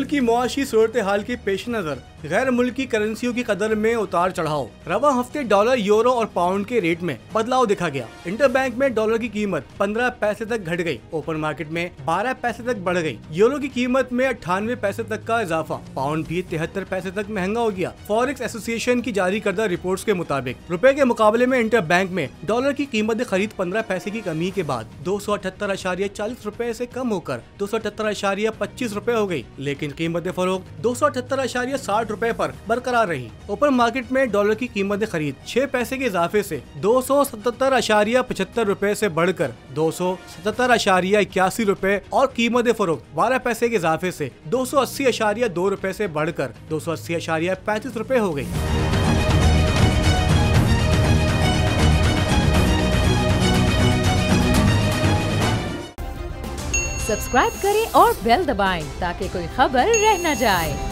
मुल्क की मुआशी सूरत हाल के पेश नजर गैर मुल्की करेंसियों की कदर में उतार चढ़ाव। रवा हफ्ते डॉलर, यूरो और पाउंड के रेट में बदलाव देखा गया। इंटरबैंक में डॉलर की कीमत 15 पैसे तक घट गई। ओपन मार्केट में 12 पैसे तक बढ़ गई। यूरो की कीमत में 98 पैसे तक का इजाफा। पाउंड भी 73 पैसे तक महंगा हो गया। फॉरेक्स एसोसिएशन की जारी करदा रिपोर्ट्स के मुताबिक रुपए के मुकाबले में इंटरबैंक में डॉलर की कीमत खरीद 15 पैसे की कमी के बाद 278.40 रुपए से कम होकर 278.25 रुपए हो गई, लेकिन कीमत फरोख्त 278.60 रुपए पर बरकरार रही। ओपन मार्केट में डॉलर की कीमत खरीद 6 पैसे के इजाफे से 277.75 रुपए से बढ़कर 277.81 रुपए और कीमत फरोख्त 12 पैसे के इजाफे से 280.2 रुपए से बढ़कर 280.35 रुपए हो गई। सब्सक्राइब करें और बेल दबाएं ताकि कोई खबर रह न जाए।